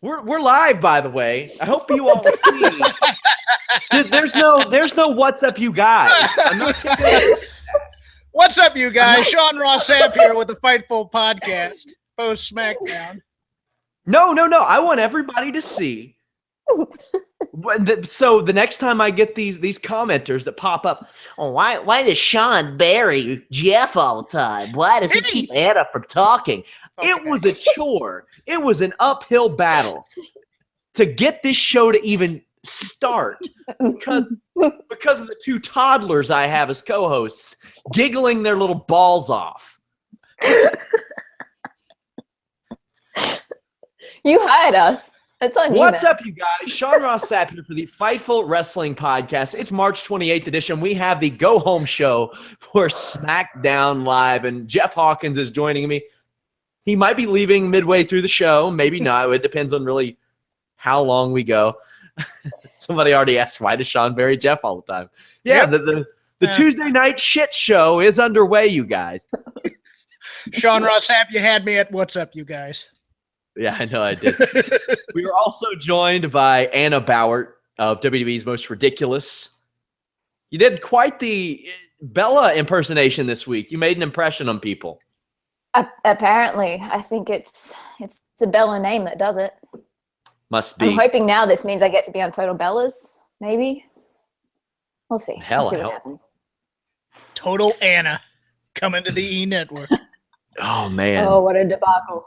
We're live, by the way. I hope you all see. There's no what's up, you guys. I'm not kidding. What's up, you guys? Sean Ross Sapp here with the Fightful podcast, post Smackdown. No. I want everybody to see. So the next time I get these commenters that pop up, oh, why does Sean bury Jeff all the time? Why does he keep Anna from talking? Okay. It was a chore. It was an uphill battle to get this show to even start because of the two toddlers I have as co-hosts giggling their little balls off. You hired us. It's on you. What's now. up, you guys? Sean Ross Sapp here for the Fightful Wrestling Podcast. It's March 28th edition. We have the go-home show for Smackdown Live, and Jeff Hawkins is joining me. He might be leaving midway through the show, maybe not. It depends on really how long we go. Somebody already asked, why does Sean bury Jeff all the time? Yeah, yep. The Tuesday night shit show is underway, you guys. Sean Ross Sapp, you had me at what's up, you guys. Yeah, I know I did. We were also joined by Anna Bauert of WWE's Most Ridiculous. You did quite the Bella impersonation this week. You made an impression on people. Apparently. I think it's a Bella name that does it. Must be. I'm hoping now this means I get to be on Total Bellas, maybe. We'll see. We'll see what happens. Total Anna coming to the E Network. Oh, man. Oh, what a debacle.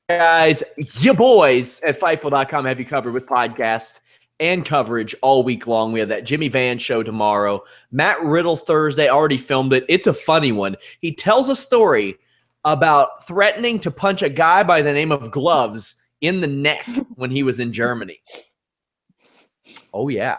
Guys, you boys at Fightful.com have you covered with podcasts and coverage all week long. We have that Jimmy Van show tomorrow. Matt Riddle Thursday, already filmed it. It's a funny one. He tells a story about threatening to punch a guy by the name of Gloves in the neck when he was in Germany. Oh, yeah.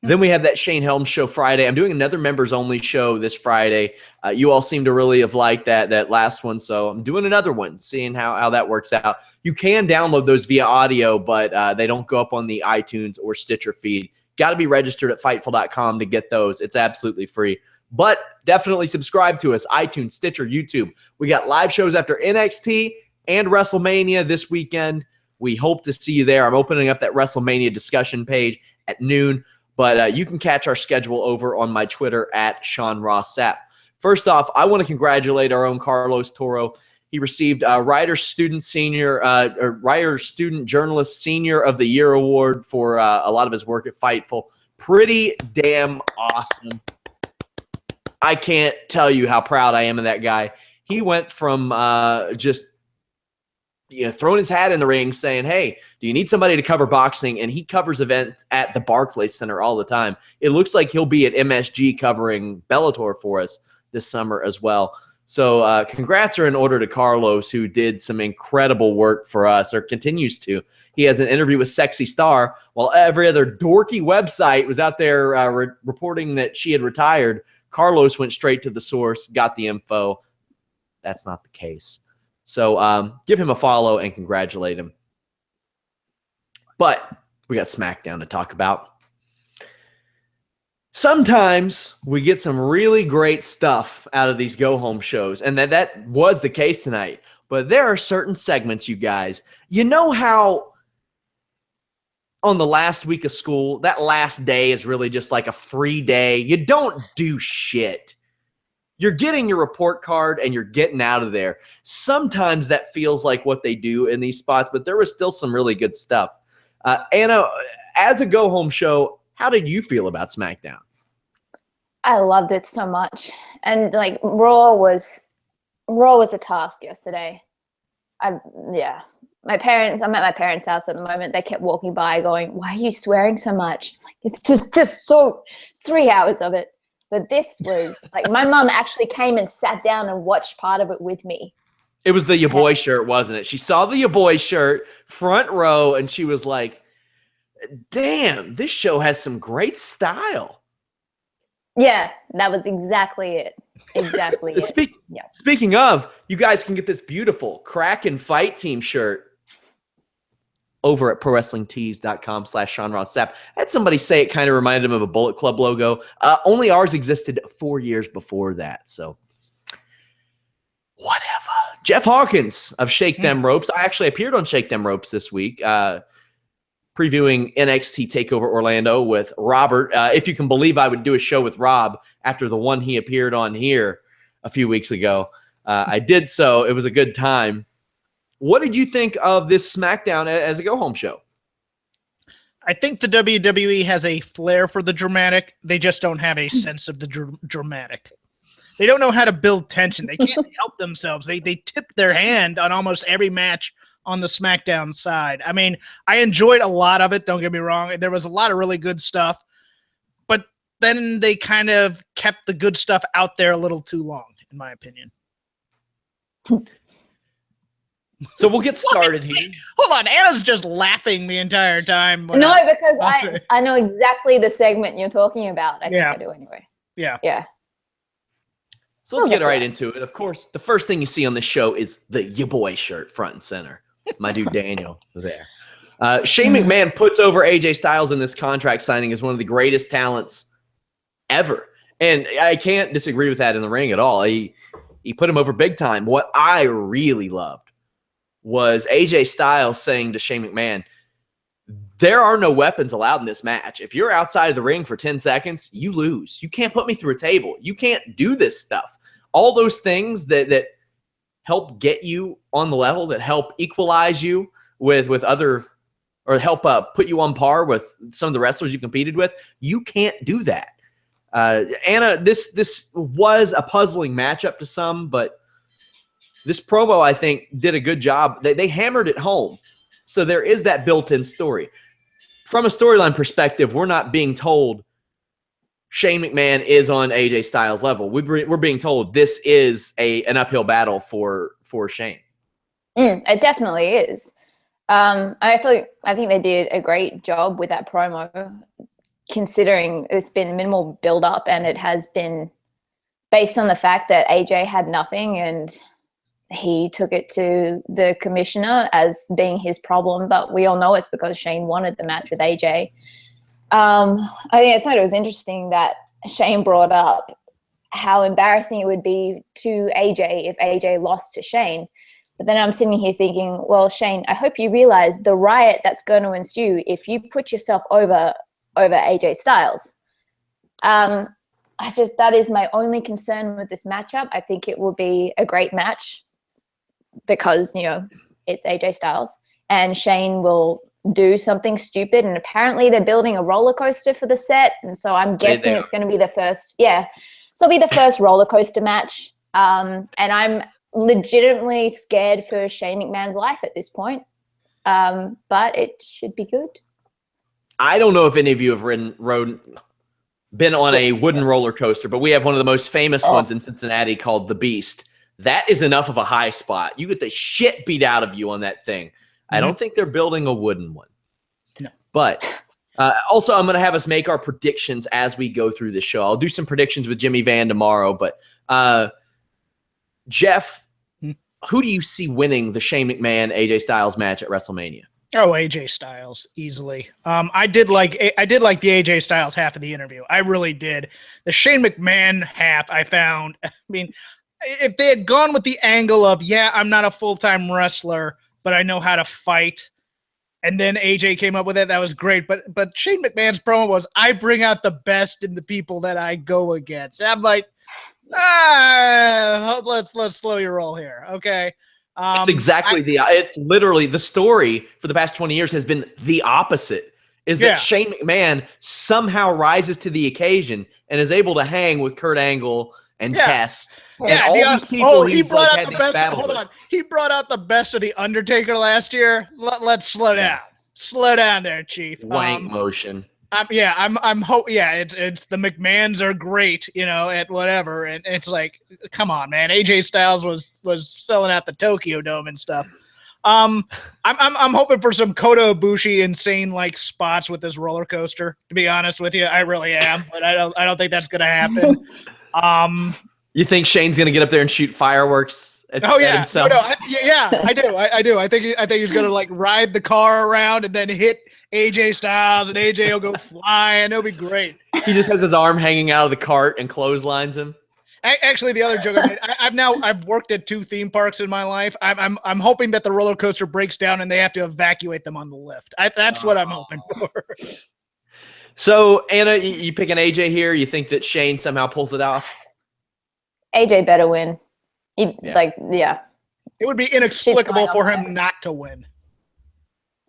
Then we have that Shane Helms show Friday. I'm doing another members-only show this Friday. You all seem to really have liked that last one, so I'm doing another one, seeing how that works out. You can download those via audio, but they don't go up on the iTunes or Stitcher feed. Got to be registered at Fightful.com to get those. It's absolutely free. But definitely subscribe to us, iTunes, Stitcher, YouTube. We got live shows after NXT and WrestleMania this weekend. We hope to see you there. I'm opening up that WrestleMania discussion page at noon. But you can catch our schedule over on my Twitter at Sean Ross Sapp. First off, I want to congratulate our own Carlos Toro. He received a Writer Student Journalist Senior of the Year award for a lot of his work at Fightful. Pretty damn awesome. I can't tell you how proud I am of that guy. He went from just throwing his hat in the ring saying, hey, do you need somebody to cover boxing? And he covers events at the Barclays Center all the time. It looks like he'll be at MSG covering Bellator for us this summer as well. So congrats are in order to Carlos, who did some incredible work for us, or continues to. He has an interview with Sexy Star, while every other dorky website was out there reporting that she had retired. Carlos went straight to the source, got the info. That's not the case. So give him a follow and congratulate him. But we got Smackdown to talk about. Sometimes we get some really great stuff out of these go-home shows, and that was the case tonight. But there are certain segments, you guys. You know how on the last week of school, that last day is really just like a free day. You don't do shit. You're getting your report card and you're getting out of there. Sometimes that feels like what they do in these spots, but there was still some really good stuff. Anna, as a go-home show, how did you feel about SmackDown? I loved it so much. And like Raw was a task yesterday. I'm at my parents' house at the moment. They kept walking by going, why are you swearing so much? Like, it's it's 3 hours of it. But this was like, my mom actually came and sat down and watched part of it with me. It was the Ya Boy shirt, wasn't it? She saw the Ya Boy shirt, front row, and she was like, damn, this show has some great style. Yeah, that was exactly it. Exactly it. Speaking of, you guys can get this beautiful Kraken Fight Team shirt over at ProWrestlingTees.com/Sean Ross Sapp. I had somebody say it kind of reminded him of a Bullet Club logo. Only ours existed 4 years before that, so whatever. Jeff Hawkins of Shake Them Ropes. I actually appeared on Shake Them Ropes this week, previewing NXT TakeOver Orlando with Robert. If you can believe I would do a show with Rob after the one he appeared on here a few weeks ago. I did so. It was a good time. What did you think of this SmackDown as a go-home show? I think the WWE has a flair for the dramatic. They just don't have a sense of the dramatic. They don't know how to build tension. They can't help themselves. They tip their hand on almost every match on the SmackDown side. I mean, I enjoyed a lot of it. Don't get me wrong. There was a lot of really good stuff. But then they kind of kept the good stuff out there a little too long, in my opinion. So we'll get started here. Hold on. Anna's just laughing the entire time. No, because I know exactly the segment you're talking about. I think I do anyway. Yeah. So let's get right into it. Of course, the first thing you see on the show is the Ya Boy shirt front and center. My dude Daniel there. Shane McMahon puts over AJ Styles in this contract signing as one of the greatest talents ever. And I can't disagree with that in the ring at all. He put him over big time. What I really loved was AJ Styles saying to Shane McMahon, there are no weapons allowed in this match. If you're outside of the ring for 10 seconds, you lose. You can't put me through a table. You can't do this stuff. All those things that help get you on the level, that help equalize you with other, or help put you on par with some of the wrestlers you competed with, you can't do that. Anna, this was a puzzling matchup to some, but this promo, I think, did a good job. They hammered it home. So there is that built-in story. From a storyline perspective, we're not being told Shane McMahon is on AJ Styles' level. We're being told this is an uphill battle for Shane. It definitely is. I think they did a great job with that promo, considering it's been minimal build-up and it has been based on the fact that AJ had nothing and he took it to the commissioner as being his problem, but we all know it's because Shane wanted the match with AJ. I thought it was interesting that Shane brought up how embarrassing it would be to AJ if AJ lost to Shane. But then I'm sitting here thinking, well, Shane, I hope you realize the riot that's going to ensue if you put yourself over AJ Styles. That is my only concern with this matchup. I think it will be a great match because, it's AJ Styles, and Shane will do something stupid, and apparently they're building a roller coaster for the set, and so I'm guessing it's going to be the first. Yeah, so it'll be the first roller coaster match, and I'm legitimately scared for Shane McMahon's life at this point, but it should be good. I don't know if any of you have been on a wooden roller coaster, but we have one of the most famous ones in Cincinnati called the Beast. That is enough of a high spot. You get the shit beat out of you on that thing. I don't think they're building a wooden one. No. But also, I'm going to have us make our predictions as we go through the show. I'll do some predictions with Jimmy Van tomorrow. But Jeff, who do you see winning the Shane McMahon AJ Styles match at WrestleMania? Oh, AJ Styles, easily. I did like the AJ Styles half of the interview. I really did. The Shane McMahon half, I found. I mean, if they had gone with the angle of, I'm not a full-time wrestler, but I know how to fight, and then AJ came up with it, that was great. But Shane McMahon's promo was, I bring out the best in the people that I go against. And I'm like, let's slow your roll here, okay? It's exactly it's literally the story for the past 20 years has been the opposite. Is that Shane McMahon somehow rises to the occasion and is able to hang with Kurt Angle and Test. And all these people he brought out the best. Hold on, he brought out the best of the Undertaker last year. Let's slow down. Slow down there, Chief. Wank motion. It's the McMahons are great, at whatever, and it's like, come on, man. AJ Styles was selling out the Tokyo Dome and stuff. I'm hoping for some Kota Ibushi insane spots with this roller coaster. To be honest with you, I really am, but I don't think that's gonna happen. You think Shane's gonna get up there and shoot fireworks at himself? I do. I think he's gonna ride the car around and then hit AJ Styles, and AJ will go flying. It'll be great. He just has his arm hanging out of the cart and clotheslines him. Actually, the other joke I made, I've worked at 2 theme parks in my life. I'm hoping that the roller coaster breaks down and they have to evacuate them on the lift. That's what I'm hoping for. So, Anna, you pick an AJ here. You think that Shane somehow pulls it off? AJ better win. It would be inexplicable for him not to win.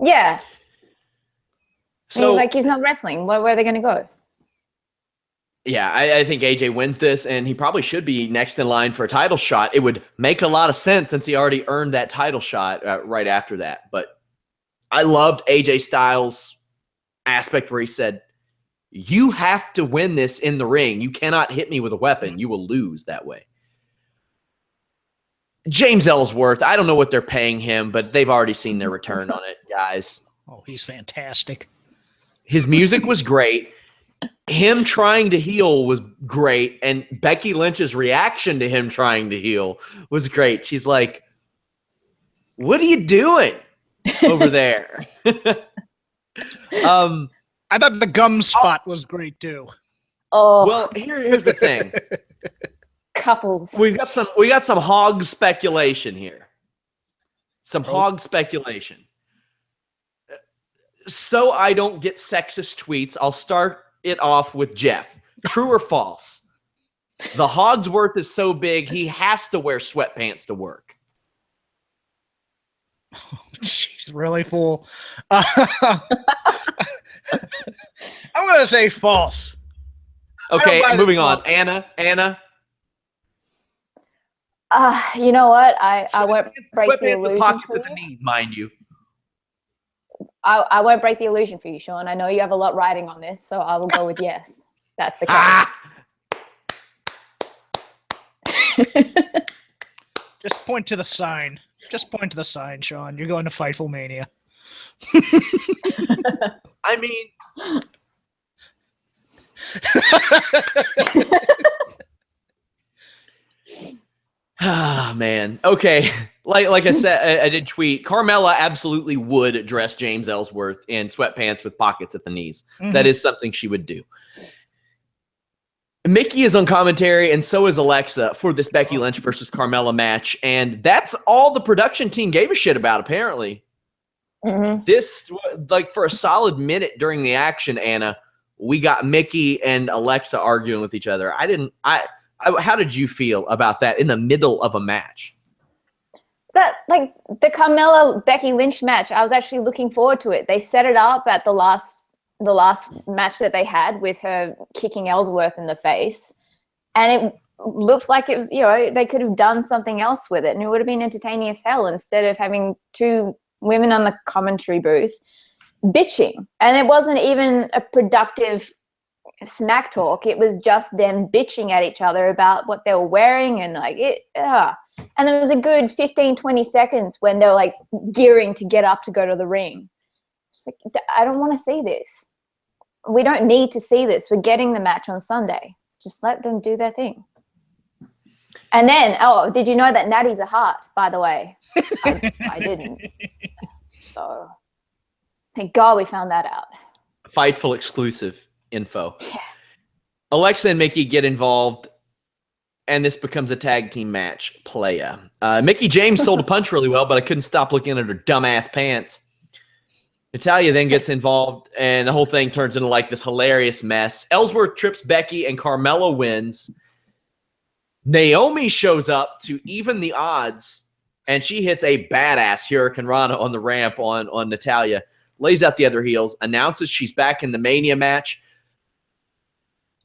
Yeah. So, he's not wrestling. Where are they going to go? Yeah, I think AJ wins this, and he probably should be next in line for a title shot. It would make a lot of sense since he already earned that title shot right after that. But I loved AJ Styles' aspect where he said, you have to win this in the ring. You cannot hit me with a weapon. You will lose that way. James Ellsworth, I don't know what they're paying him, but they've already seen their return on it, guys. Oh, he's fantastic. His music was great. Him trying to heal was great, and Becky Lynch's reaction to him trying to heal was great. She's like, what are you doing over there? I thought the gum spot was great too. Oh, well, here's the thing. Couples. We got some hog speculation here. Hog speculation. So I don't get sexist tweets, I'll start it off with Jeff. True or false? The Hogsworth is so big, he has to wear sweatpants to work. She's really full. I'm going to say false. Okay, moving on. Anna. You know what? I won't break the illusion pockets for at the you. knee, mind you. I won't break the illusion for you, Sean. I know you have a lot riding on this, so I will go with yes. That's the case. Just point to the sign. Just point to the sign, Sean. You're going to Fightful Mania. I mean, ah, man. Okay. Like I said, I did tweet. Carmella absolutely would dress James Ellsworth in sweatpants with pockets at the knees. Mm-hmm. That is something she would do. Mickey is on commentary, and so is Alexa for this Becky Lynch versus Carmella match. And that's all the production team gave a shit about, apparently. Mm-hmm. This, like, for a solid minute during the action, Anna, we got Mickey and Alexa arguing with each other. How did you feel about that in the middle of a match? That, like, the Carmella Becky Lynch match, I was actually looking forward to it. They set it up at the last match that they had with her kicking Ellsworth in the face, and it looks like they could have done something else with it, and it would have been entertaining as hell instead of having 2 women on the commentary booth bitching. And it wasn't even a productive smack talk. It was just them bitching at each other about what they were wearing, and and there was a good 15-20 seconds when they were like gearing to get up to go to the ring. It's like, I don't want to see this. We don't need to see this. We're getting the match on Sunday. Just let them do their thing. And then, did you know that Natty's a heart, by the way? I didn't. So thank God we found that out. Fightful exclusive info. Yeah. Alexa and Mickey get involved, and this becomes a tag team match. Playa. Mickey James sold a punch really well, but I couldn't stop looking at her dumbass pants. Natalya then gets involved, and the whole thing turns into like this hilarious mess. Ellsworth trips Becky, and Carmella wins. Naomi shows up to even the odds, and she hits a badass Hurricane Rana on the ramp on Natalya, lays out the other heels, announces she's back in the Mania match.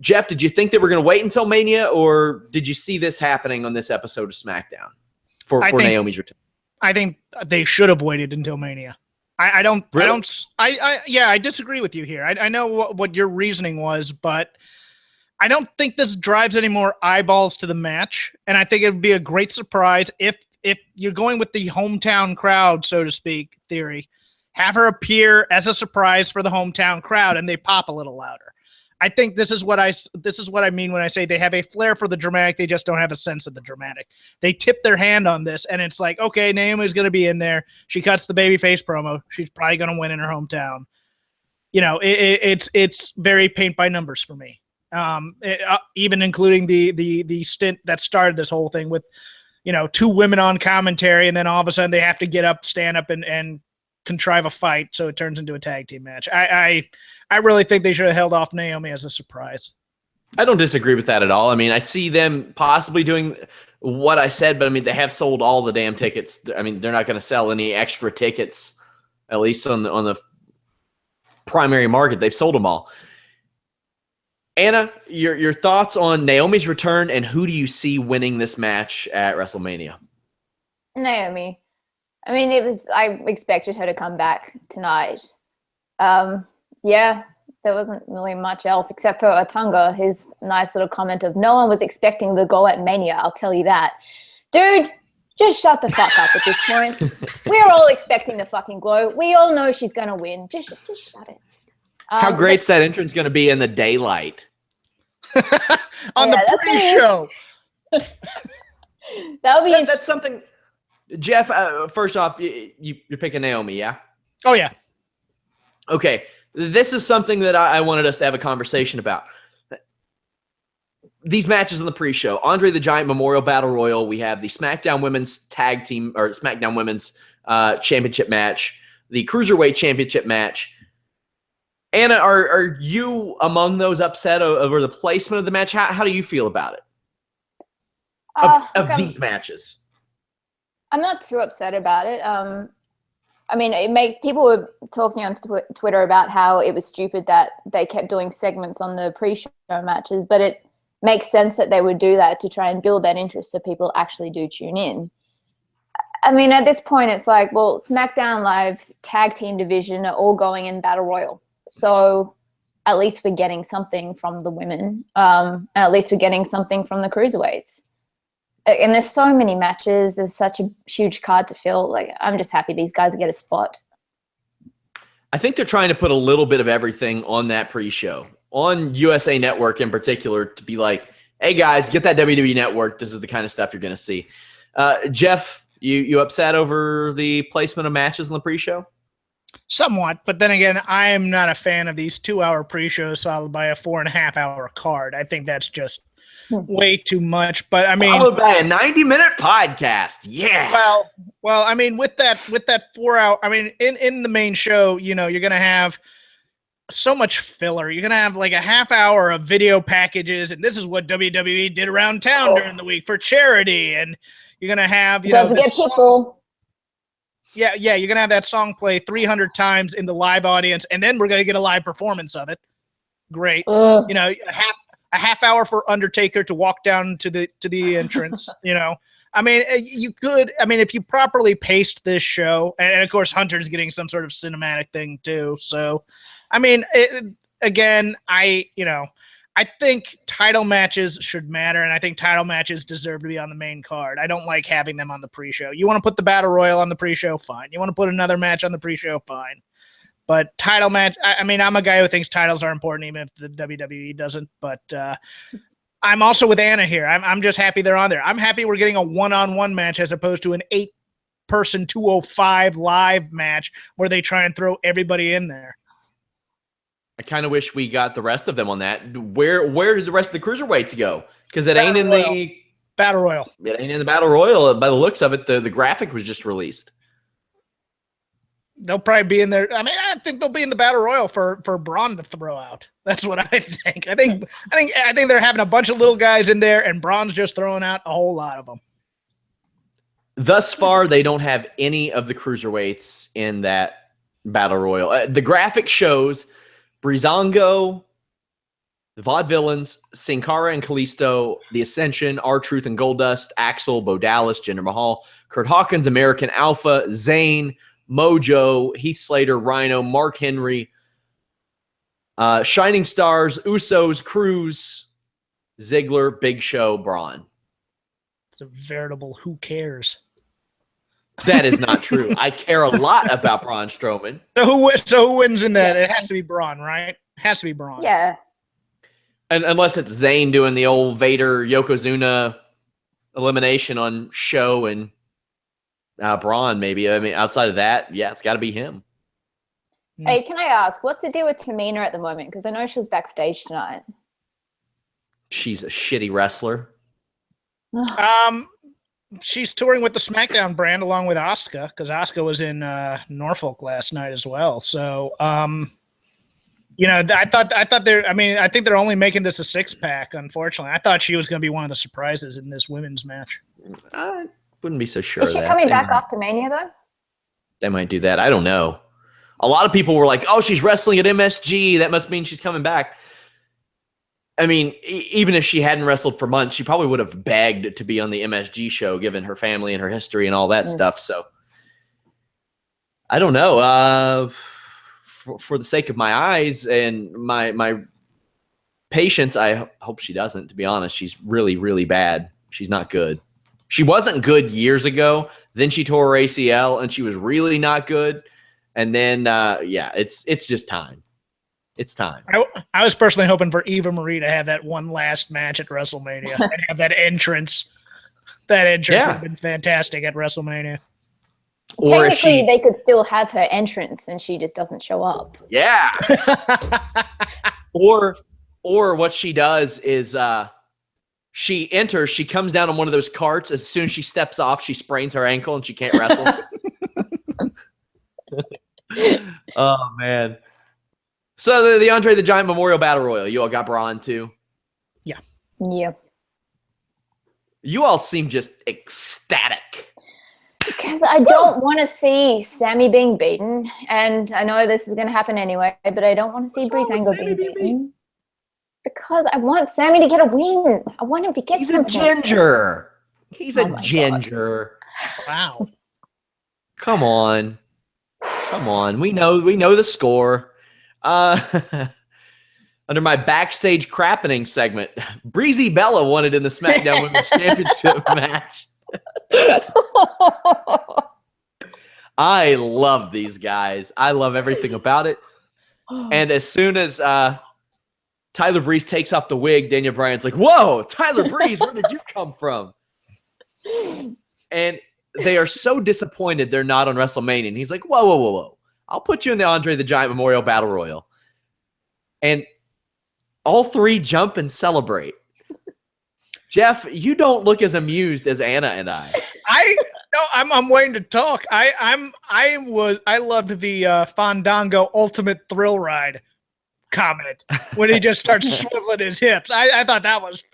Jeff, did you think they were going to wait until Mania, or did you see this happening on this episode of SmackDown for Naomi's return? I think they should have waited until Mania. I disagree with you here. I know what your reasoning was, but I don't think this drives any more eyeballs to the match. And I think it would be a great surprise if you're going with the hometown crowd, so to speak, theory. Have her appear as a surprise for the hometown crowd, and they pop a little louder. I think this is what I mean when I say they have a flair for the dramatic. They just don't have a sense of the dramatic. They tip their hand on this, and it's like, okay, Naomi's going to be in there. She cuts the babyface promo. She's probably going to win in her hometown. It's very paint by numbers for me. even including the stint that started this whole thing with, 2 women on commentary, and then all of a sudden they have to get up, stand up, and contrive a fight, so it turns into a tag team match. I really think they should have held off Naomi as a surprise. I don't disagree with that at all. I mean, I see them possibly doing what I said, but I mean, they have sold all the damn tickets. I mean, they're not going to sell any extra tickets, at least on the primary market. They've sold them all. Anna, your thoughts on Naomi's return, and who do you see winning this match at WrestleMania? Naomi. I mean, I expected her to come back tonight. Yeah, there wasn't really much else except for Otunga, his nice little comment of, no one was expecting the goal at Mania, I'll tell you that. Dude, just shut the fuck up at this point. We're all expecting the fucking glow. We all know she's going to win. Just shut it. How great's that entrance going to be in the daylight? On the pre-show. That's something. Jeff, first off, you're picking Naomi, yeah? Oh, yeah. Okay. This is something that I wanted us to have a conversation about. These matches on the pre-show. Andre the Giant Memorial Battle Royal. We have the SmackDown Women's Tag Team, or SmackDown Women's Championship match. The Cruiserweight Championship match. Anna, are you among those upset over the placement of the match? How do you feel about it? Of these matches? I'm not too upset about it. I mean, people were talking on Twitter about how it was stupid that they kept doing segments on the pre-show matches, but it makes sense that they would do that to try and build that interest so people actually do tune in. I mean, at this point, it's like, well, SmackDown Live tag team division are all going in Battle Royal. So at least we're getting something from the women, and at least we're getting something from the cruiserweights. And there's so many matches. There's such a huge card to fill. Like, I'm just happy these guys get a spot. I think they're trying to put a little bit of everything on that pre-show, on USA Network in particular, to be like, hey, guys, get that WWE Network. This is the kind of stuff you're going to see. Jeff, you upset over the placement of matches on the pre-show? Somewhat, but then again, I am not a fan of these 2-hour pre-shows followed by a 4.5-hour card. I think that's just way too much. But I mean, followed by a 90-minute podcast. Yeah. Well, I mean, with that 4-hour, I mean, in the main show, you're gonna have so much filler. You're gonna have like a half hour of video packages, and this is what WWE did around town during the week for charity, and you're gonna have don't forget people. Yeah, you're going to have that song play 300 times in the live audience, and then we're going to get a live performance of it. Great. A half hour for Undertaker to walk down to the entrance, I mean, if you properly paced this show, and of course Hunter's getting some sort of cinematic thing too. So, I mean, I think title matches should matter, and I think title matches deserve to be on the main card. I don't like having them on the pre-show. You want to put the Battle Royal on the pre-show? Fine. You want to put another match on the pre-show? Fine. But title match, I mean, I'm a guy who thinks titles are important, even if the WWE doesn't. But I'm also with Anna here. I'm just happy they're on there. I'm happy we're getting a one-on-one match as opposed to an 8-person 205 live match where they try and throw everybody in there. I kind of wish we got the rest of them on that. Where did the rest of the cruiserweights go? Because it ain't in the Battle Royal. It ain't in the Battle Royal. By the looks of it, the graphic was just released. They'll probably be in there. I mean, I think they'll be in the Battle Royal for Braun to throw out. That's what I think. I think they're having a bunch of little guys in there, and Braun's just throwing out a whole lot of them. Thus far, they don't have any of the cruiserweights in that Battle Royal. The graphic shows Breezango, the Vaudevillains, Sin Cara and Kalisto, The Ascension, R-Truth and Goldust, Axel, Bo Dallas, Jinder Mahal, Kurt Hawkins, American Alpha, Zayn, Mojo, Heath Slater, Rhino, Mark Henry, Shining Stars, Usos, Cruz, Ziggler, Big Show, Braun. It's a veritable who cares. That is not true. I care a lot about Braun Strowman. So who wins in that? It has to be Braun, right? It has to be Braun. Yeah. And unless it's Zayn doing the old Vader Yokozuna elimination on show and Braun maybe. I mean, outside of that, yeah, it's got to be him. Hey, can I ask, what's the deal with Tamina at the moment? Because I know she was backstage tonight. She's a shitty wrestler. She's touring with the Smackdown brand along with Asuka, because Asuka was in Norfolk last night as well. So, I thought they're. I mean, I think they're only making this a 6-pack. Unfortunately, I thought she was going to be one of the surprises in this women's match. I wouldn't be so sure. Is she coming back after Mania though? They might do that. I don't know. A lot of people were like, "Oh, she's wrestling at MSG. That must mean she's coming back." I mean, even if she hadn't wrestled for months, she probably would have begged to be on the MSG show, given her family and her history and all that stuff. So, I don't know. For the sake of my eyes and my patience, I hope she doesn't. To be honest, she's really, really bad. She's not good. She wasn't good years ago. Then she tore her ACL, and she was really not good. And then, it's just time. It's time. I was personally hoping for Eva Marie to have that one last match at WrestleMania and have that entrance. That entrance would have been fantastic at WrestleMania. Or technically, they could still have her entrance, and she just doesn't show up. Yeah. or what she does is she enters. She comes down on one of those carts. As soon as she steps off, she sprains her ankle, and she can't wrestle. Oh man. So the Andre the Giant Memorial Battle Royal, you all got Braun too? Yeah. Yeah. You all seem just ecstatic. Because I don't want to see Sammy being beaten, and I know this is going to happen anyway, but I don't want to see Breezango being beaten. Because I want Sammy to get a win. I want him to get something. He's a ginger. He's a ginger. God. Wow. Come on. We know the score. Under my backstage crappening segment, Breezy Bella won it in the SmackDown Women's Championship match. I love these guys. I love everything about it. And as soon as Tyler Breeze takes off the wig, Daniel Bryan's like, "Whoa, Tyler Breeze, where did you come from?" And they are so disappointed they're not on WrestleMania. And he's like, whoa. I'll put you in the Andre the Giant Memorial Battle Royal. And all three jump and celebrate. Jeff, you don't look as amused as Anna and I. I'm waiting to talk. I loved the Fandango Ultimate Thrill Ride comment when he just starts swiveling his hips. I thought that was.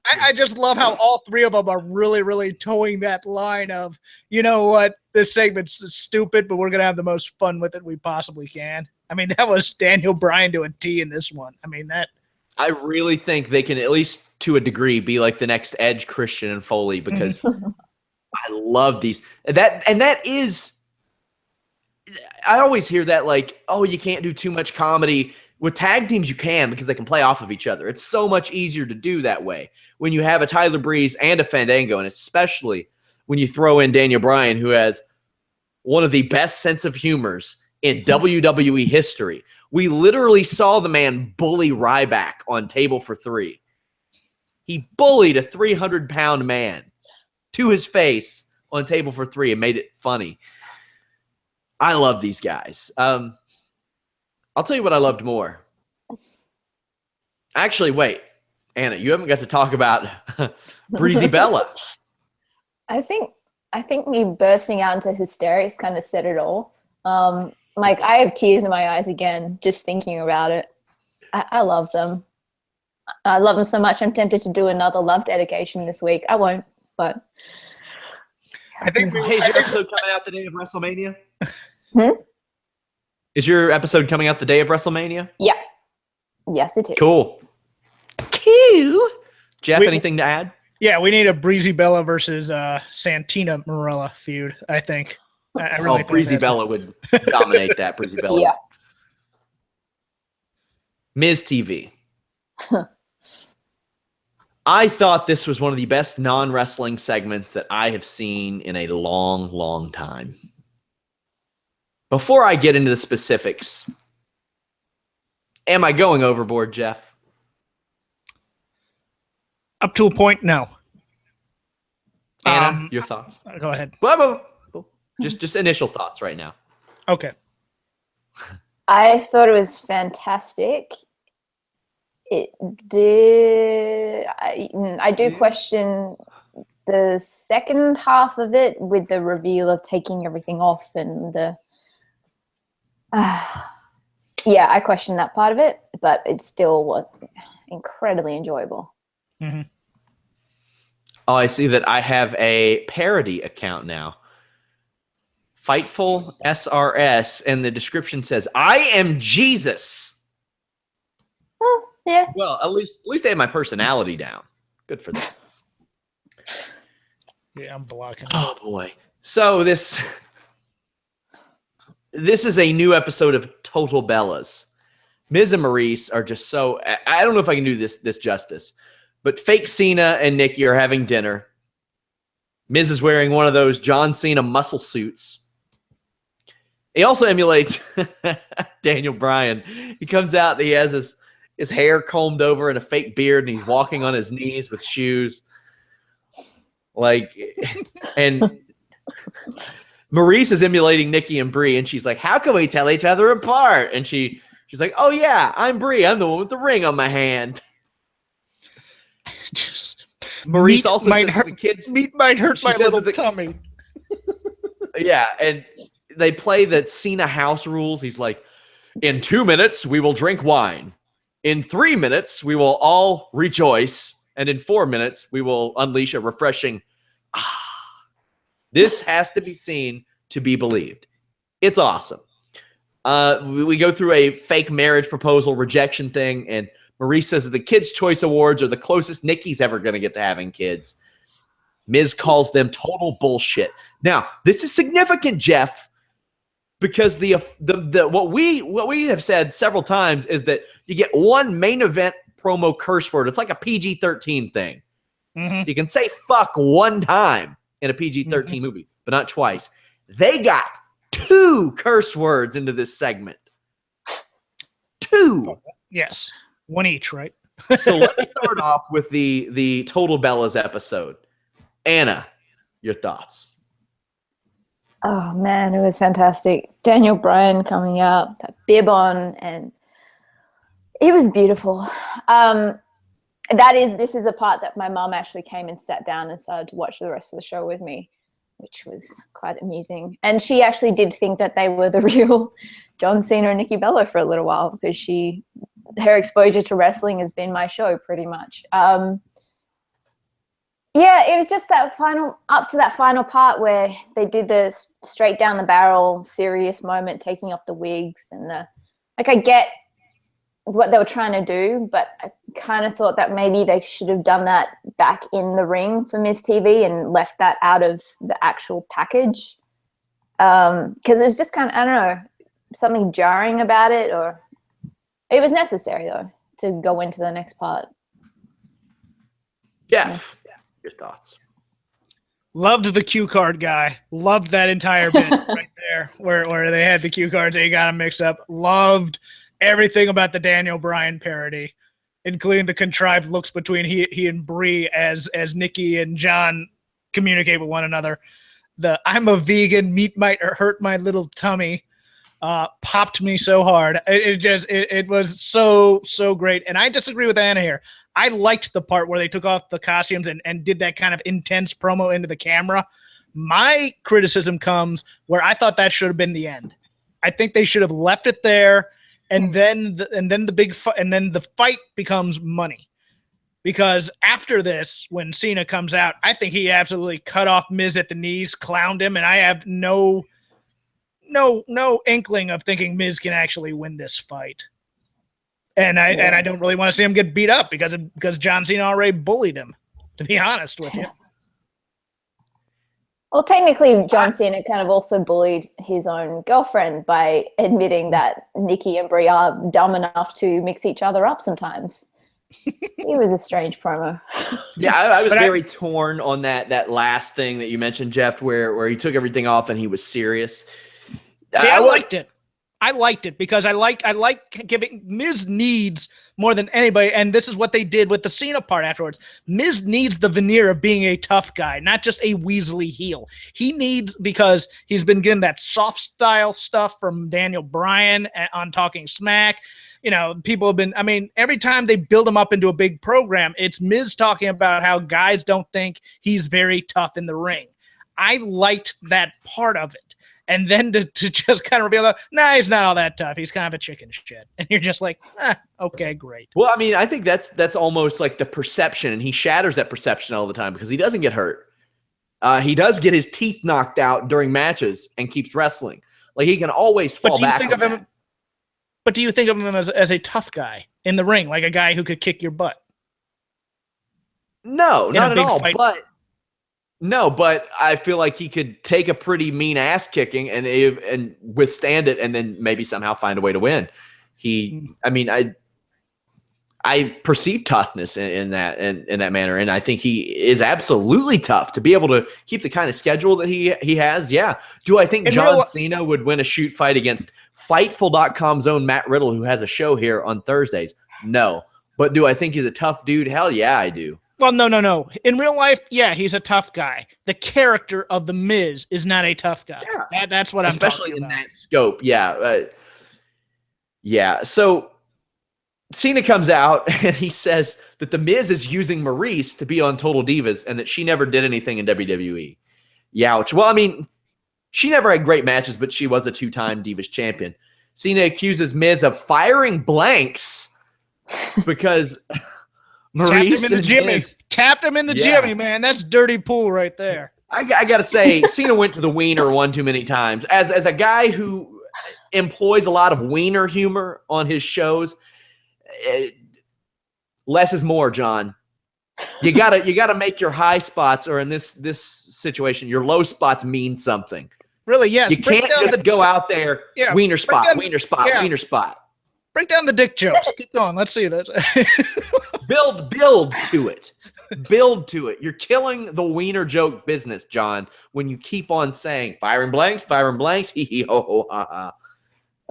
I just love how all three of them are really, really towing that line of, you know what, this segment's stupid, but we're gonna have the most fun with it we possibly can. I mean, that was Daniel Bryan to a T in this one. I mean that. I really think they can, at least to a degree, be like the next Edge, Christian, and Foley, because I love these. That is, I always hear that like, oh, you can't do too much comedy. With tag teams, you can, because they can play off of each other. It's so much easier to do that way when you have a Tyler Breeze and a Fandango, and especially when you throw in Daniel Bryan, who has one of the best sense of humors in WWE history. We literally saw the man bully Ryback on Table for Three. He bullied a 300-pound man to his face on Table for Three and made it funny. I love these guys. I'll tell you what I loved more. Actually, wait. Anna, you haven't got to talk about Breezy Bella. I think me bursting out into hysterics kind of said it all. Like, I have tears in my eyes again just thinking about it. I love them. I love them so much. I'm tempted to do another love dedication this week. I won't, but. I think. Hey, is your episode coming out the day of WrestleMania? Hmm? Is your episode coming out the day of WrestleMania? Yeah. Yes, it is. Cool. Jeff, anything to add? Yeah, we need a Breezy Bella versus Santina Marella feud, I think. I really think Breezy Bella would dominate that. Breezy Bella. Yeah. Ms. TV. I thought this was one of the best non-wrestling segments that I have seen in a long, long time. Before I get into the specifics, am I going overboard, Jeff? Up to a point, no. Anna, your thoughts? Go ahead. Just initial thoughts right now. Okay. I thought it was fantastic. It did. I do question the second half of it with the reveal of taking everything off and the. Yeah, I question that part of it, but it still was incredibly enjoyable. Mm-hmm. Oh, I see that I have a parody account now. Fightful SRS, and the description says, "I am Jesus." Oh, yeah. Well, at least they have my personality down. Good for them. Yeah, I'm blocking. Oh boy. So this is a new episode of Total Bellas. Miz and Maurice are just so, I don't know if I can do this justice, but fake Cena and Nikki are having dinner. Miz is wearing one of those John Cena muscle suits. He also emulates Daniel Bryan. He comes out and he has his hair combed over and a fake beard, and he's walking on his knees with shoes. And Maurice is emulating Nikki and Brie, and she's like, "How can we tell each other apart?" And she's like, "Oh yeah, I'm Brie. I'm the one with the ring on my hand." Maurice also says the kids meat might hurt my little tummy. Yeah, and they play the Cena house rules. He's like, "In 2 minutes, we will drink wine. In 3 minutes, we will all rejoice. And in 4 minutes, we will unleash a refreshing ah." This has to be seen to be believed. It's awesome. We go through a fake marriage proposal rejection thing, and Maurice says that the Kids' Choice Awards are the closest Nikki's ever going to get to having kids. Miz calls them total bullshit. Now, this is significant, Jeff, because the what we have said several times is that you get one main event promo curse word. It's like a PG-13 thing. Mm-hmm. You can say fuck one time in a PG-13 movie, but not twice. They got 2 curse words into this segment. 2. Yes. One each, right? So let's start off with the Total Bellas episode. Anna, your thoughts? Oh man, it was fantastic. Daniel Bryan coming out, that bib on, and it was beautiful. This is a part that my mom actually came and sat down and started to watch the rest of the show with me, which was quite amusing. And she actually did think that they were the real John Cena and Nikki Bella for a little while, because her exposure to wrestling has been my show pretty much. Yeah, it was just up to that final part where they did the straight down the barrel serious moment, taking off the wigs, and I get what they were trying to do, but I kind of thought that maybe they should have done that back in the ring for Miz TV and left that out of the actual package, because it was just kind of, I don't know, something jarring about it, or it was necessary though to go into the next part. Jeff. Your thoughts? Loved the cue card guy. Loved that entire bit right there where they had the cue cards and you got them mixed up. Loved everything about the Daniel Bryan parody, including the contrived looks between he and Brie as Nikki and John communicate with one another. The "I'm a vegan, meat might hurt my little tummy" popped me so hard. It was so great. And I disagree with Anna here. I liked the part where they took off the costumes and did that kind of intense promo into the camera. My criticism comes where I thought that should have been the end. I think they should have left it there, and then the fight becomes money. Because after this, when Cena comes out, I think he absolutely cut off Miz at the knees, clowned him, and I have no inkling of thinking Miz can actually win this fight. And I don't really want to see him get beat up because John Cena already bullied him, to be honest with you. Well, technically, John Cena kind of also bullied his own girlfriend by admitting that Nikki and Brie are dumb enough to mix each other up sometimes. It was a strange promo. Yeah, I was very torn on that last thing that you mentioned, Jeff, where he took everything off and he was serious. See, I liked it. I liked it because I like giving Miz needs more than anybody, and this is what they did with the Cena part afterwards. Miz needs the veneer of being a tough guy, not just a Weasley heel. He needs, because he's been getting that soft style stuff from Daniel Bryan on Talking Smack. You know, people have been, I mean, every time they build him up into a big program, it's Miz talking about how guys don't think he's very tough in the ring. I liked that part of it. And then to just kind of reveal, nah, he's not all that tough. He's kind of a chicken shit. And you're just like, okay, great. Well, I mean, I think that's almost like the perception, and he shatters that perception all the time because he doesn't get hurt. He does get his teeth knocked out during matches and keeps wrestling. Like, he can always fall back on that. But do you think of him as a tough guy in the ring, like a guy who could kick your butt? No, not at all. But I feel like he could take a pretty mean ass kicking and withstand it, and then maybe somehow find a way to win. I perceive toughness in that manner, and I think he is absolutely tough to be able to keep the kind of schedule that he has. Yeah. Do I think John Cena would win a shoot fight against Fightful.com's own Matt Riddle, who has a show here on Thursdays? No. But do I think he's a tough dude? Hell yeah, I do. Well, no. In real life, yeah, he's a tough guy. The character of The Miz is not a tough guy. Yeah. That's what I'm talking about. Especially in that scope, yeah. Yeah, so Cena comes out and he says that The Miz is using Maurice to be on Total Divas and that she never did anything in WWE. Youch. Well, I mean, she never had great matches, but she was a 2-time Divas champion. Cena accuses Miz of firing blanks because Maurice tapped him in the Jimmy, man. That's dirty pool right there. I got to say, Cena went to the wiener one too many times. As a guy who employs a lot of wiener humor on his shows, less is more, John. You gotta make your high spots, or in this situation, your low spots mean something. Really, yes. You can't just go out there, wiener spot. Break down the dick jokes. Keep going. Let's see that. Build to it. Build to it. You're killing the wiener joke business, John, when you keep on saying firing blanks, hee hee ho ho ha ha.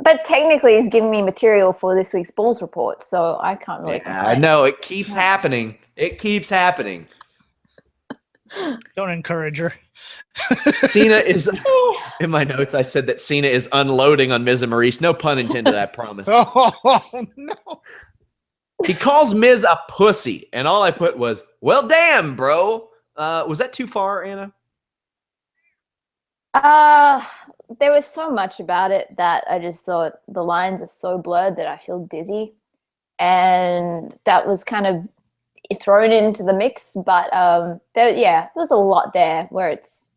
But technically, he's giving me material for this week's Bulls report, so I can't really complain. I know. It keeps happening. Don't encourage her. Cena is, in my notes, I said that Cena is unloading on Miz and Maurice. No pun intended, I promise. Oh, no. He calls Miz a pussy, and all I put was, well, damn, bro. Was that too far, Anna? There was so much about it that I just thought the lines are so blurred that I feel dizzy. And that was kind of thrown into the mix. But there was a lot there where it's...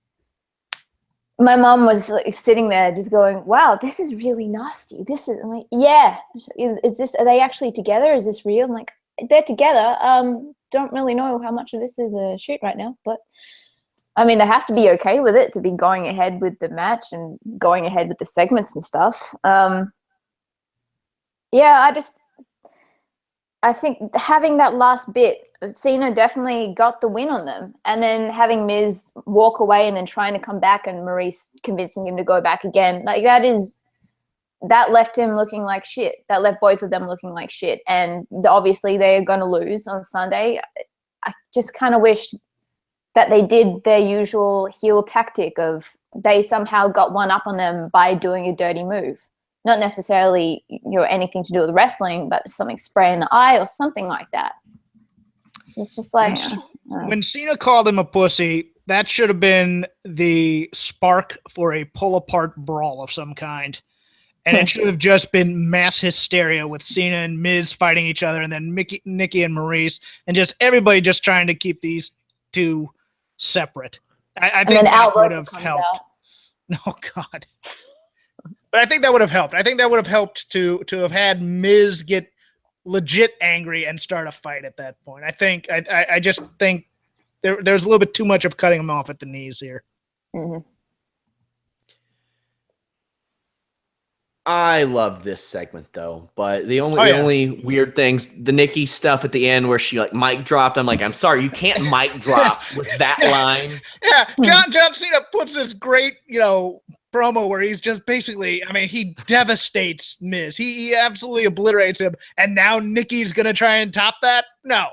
My mom was like sitting there just going, wow, this is really nasty. I'm like, yeah. Is this, are they actually together? Is this real? I'm like, they're together. Don't really know how much of this is a shoot right now, but I mean, they have to be okay with it to be going ahead with the match and going ahead with the segments and stuff. I think having that last bit, Cena definitely got the win on them. And then having Miz walk away and then trying to come back and Maurice convincing him to go back again. Like that left him looking like shit. That left both of them looking like shit. And obviously they're going to lose on Sunday. I just kind of wish that they did their usual heel tactic of they somehow got one up on them by doing a dirty move. Not necessarily, anything to do with wrestling, but something spray in the eye or something like that. It's just like... When Cena called him a pussy, that should have been the spark for a pull-apart brawl of some kind. And it should have just been mass hysteria with Cena and Miz fighting each other, and then Nikki and Maurice, and just everybody just trying to keep these two separate. I think that would have helped. Oh, God. But I think that would have helped. I think that would have helped to have had Miz get legit angry and start a fight at that point. I just think there's a little bit too much of cutting him off at the knees here. Mm-hmm. I love this segment though, but the only weird things, the Nikki stuff at the end where she like mic dropped. I'm like, I'm sorry, you can't mic drop with that line. Yeah, John Cena puts this great, promo where he's just basically, I mean, he devastates Miz. He absolutely obliterates him. And now Nikki's going to try and top that? No.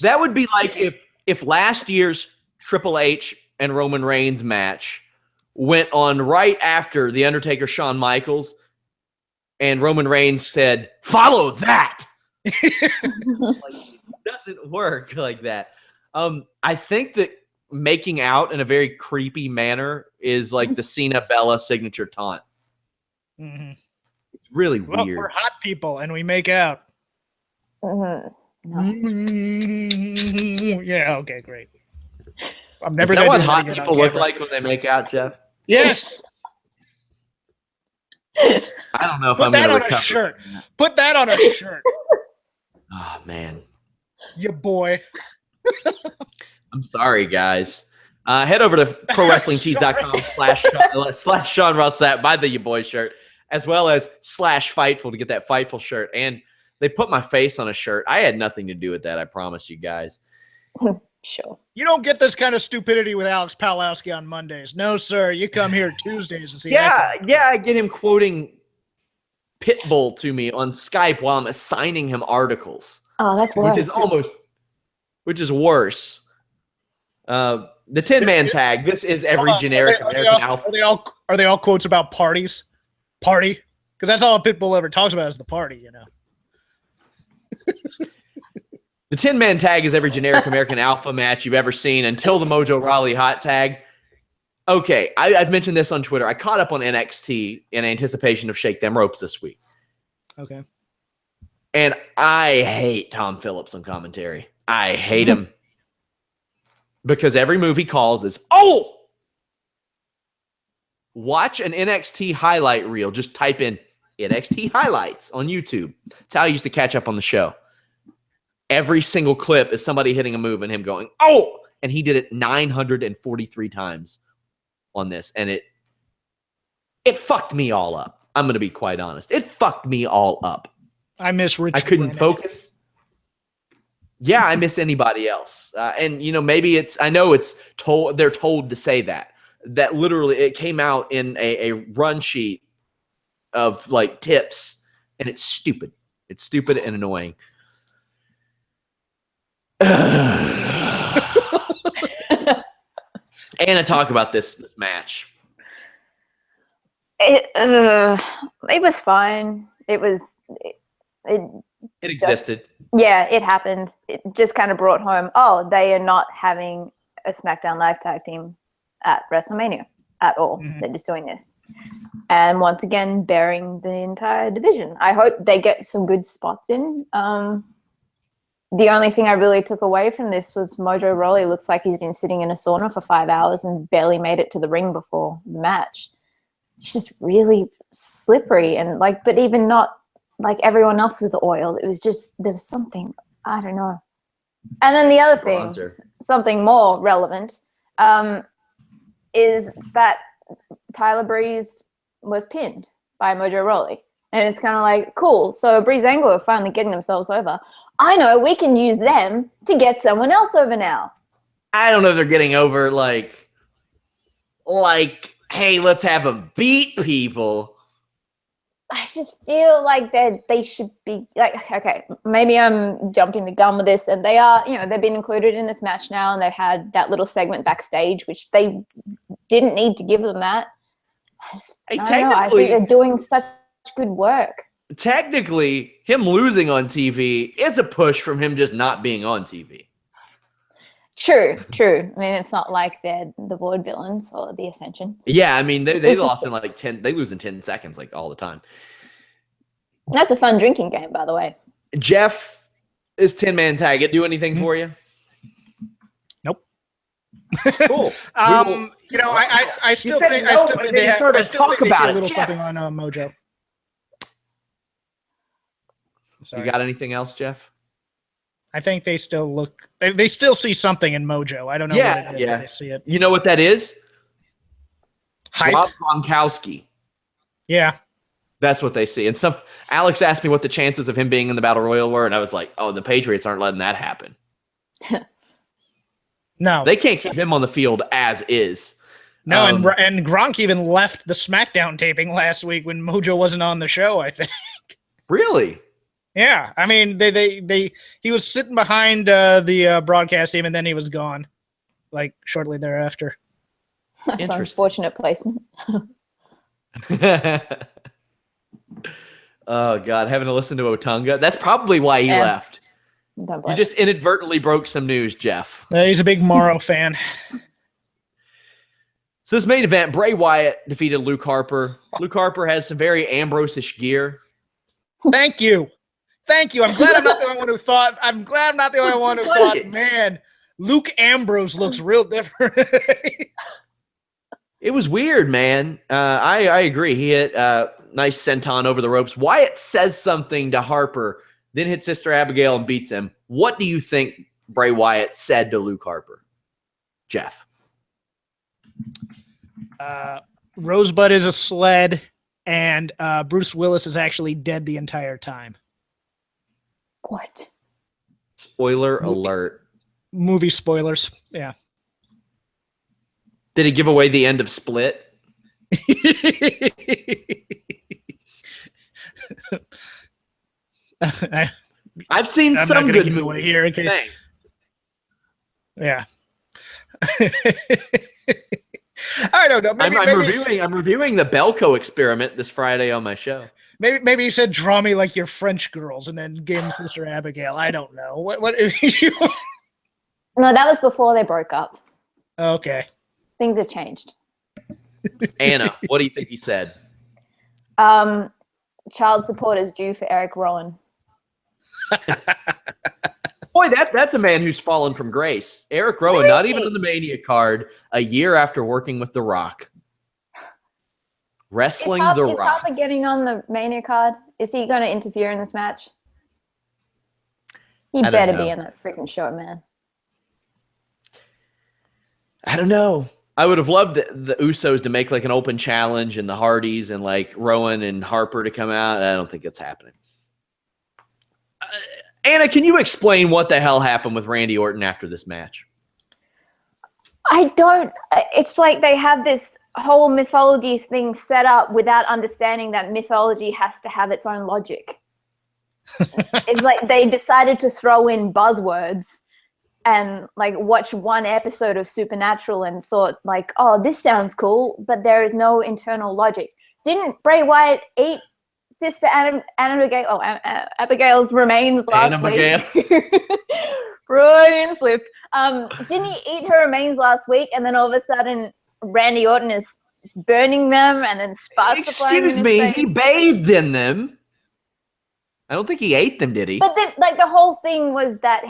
That would be like if last year's Triple H and Roman Reigns match went on right after The Undertaker, Shawn Michaels, and Roman Reigns said, "Follow that." It doesn't work like that. I think that making out in a very creepy manner is like the Cena Bella signature taunt. Mm-hmm. It's really Well, weird. we're hot people and we make out. No. Yeah, okay, great. I'm Is never that going what to do hot that again people on look camera. like when they make out, Jeff? Yes. I don't know if Put I'm that going to on recover. a shirt. Put that on a shirt. Oh, man. You boy. I'm sorry, guys. Head over to prowrestlingtees.com/slash Sean Ross Sapp, buy the You Boy shirt, as well as /Fightful to get that Fightful shirt. And they put my face on a shirt. I had nothing to do with that, I promise you guys. Sure. You don't get this kind of stupidity with Alex Palowski on Mondays. No, sir. You come here Tuesdays and see. Yeah, I get him quoting Pitbull to me on Skype while I'm assigning him articles. Oh, that's worse. Which is worse. The 10-man tag. This is every generic American alpha. Are they all quotes about parties? Party? Because that's all Pitbull ever talks about is the party, you know. The 10-man tag is every generic American alpha match you've ever seen until the Mojo Rawley hot tag. Okay, I've mentioned this on Twitter. I caught up on NXT in anticipation of Shake Them Ropes this week. Okay. And I hate Tom Phillips on commentary. I hate him. Because every move he calls is, oh! Watch an NXT highlight reel. Just type in NXT highlights on YouTube. That's how I used to catch up on the show. Every single clip is somebody hitting a move and him going, oh! And he did it 943 times on this. And it fucked me all up. I'm going to be quite honest. It fucked me all up. I miss Rich. I couldn't focus. Yeah, I miss anybody else. And, you know, maybe I know it's told, they're told to say that literally it came out in a run sheet of like tips, and it's stupid. It's stupid and annoying. And I talk about this match. It was fine. It existed. Yeah, it happened. It just kind of brought home, oh, they are not having a SmackDown Live Tag Team at WrestleMania at all. Mm-hmm. They're just doing this. And once again, bearing the entire division. I hope they get some good spots in. The only thing I really took away from this was Mojo Rawley looks like he's been sitting in a sauna for 5 hours and barely made it to the ring before the match. It's just really slippery and but even not like everyone else with the oil. It was just, there was something, I don't know. And then the other thing, something more relevant, is that Tyler Breeze was pinned by Mojo Rawley. And it's kind of like, cool, so Breeze Angle are finally getting themselves over. I know, we can use them to get someone else over now. I don't know if they're getting over like, hey, let's have them beat people. I just feel like they should be like, okay, maybe I'm jumping the gun with this, and they are, they've been included in this match now, and they've had that little segment backstage, which they didn't need to give them that. I think they're doing such good work. Technically, him losing on TV is a push from him just not being on TV. True. I mean, it's not like they're the vaudevillains or the Ascension. Yeah, I mean, they lost in like 10. They lose in 10 seconds, like all the time. That's a fun drinking game, by the way. Jeff, is 10-man tag it do anything for you? Nope. Cool. I still think they sort of talk about a little it. Something on Mojo. Sorry. You got anything else, Jeff? I think they still look. They still see something in Mojo. I don't know. Yeah, what it is, but they see it. You know what that is? Hype. Rob Gronkowski. Yeah, that's what they see. And Alex asked me what the chances of him being in the Battle Royal were, and I was like, "Oh, the Patriots aren't letting that happen." No, they can't keep him on the field as is. No, and Gronk even left the Smackdown taping last week when Mojo wasn't on the show, I think. Really? Yeah, I mean, he was sitting behind the broadcast team, and then he was gone, like shortly thereafter. That's an unfortunate placement. Oh God, having to listen to Otunga. That's probably why he left. You just inadvertently broke some news, Jeff. He's a big Morrow fan. So this main event, Bray Wyatt defeated Luke Harper. Luke Harper has some very Ambrose-ish gear. Thank you. I'm glad I'm not the only one who thought. Man, Luke Ambrose looks real different. It was weird, man. I agree. He hit nice senton over the ropes. Wyatt says something to Harper, then hits Sister Abigail and beats him. What do you think Bray Wyatt said to Luke Harper? Jeff. Rosebud is a sled, and Bruce Willis is actually dead the entire time. What? Spoiler alert. Movie spoilers. Yeah. Did he give away the end of Split? I've seen some good movies here. Thanks. Yeah. I don't know. I'm reviewing the Belko experiment this Friday on my show. Maybe he said, "Draw me like your French girls," and then gave him Sister Abigail. I don't know. What? No, that was before they broke up. Okay. Things have changed. Anna, what do you think he said? Child support is due for Eric Rowan. Boy, that's a man who's fallen from grace. Eric Rowan, not even on the Mania card, a year after working with The Rock. Wrestling The Rock. Is Harper getting on the Mania card? Is he going to interfere in this match? He better be in that freaking show, man. I don't know. I would have loved the Usos to make like an open challenge and the Hardys and like Rowan and Harper to come out. I don't think it's happening. Anna, can you explain what the hell happened with Randy Orton after this match? I don't. It's like they have this whole mythology thing set up without understanding that mythology has to have its own logic. It's like they decided to throw in buzzwords and like watch one episode of Supernatural and thought like, oh, this sounds cool, but there is no internal logic. Didn't Bray Wyatt eat Sister Abigail's remains last week? Freudian slip. Didn't he eat her remains last week? And then all of a sudden, Randy Orton is burning them, and then sparks are flying in his face. He bathed in them. I don't think he ate them, did he? But then, like the whole thing was that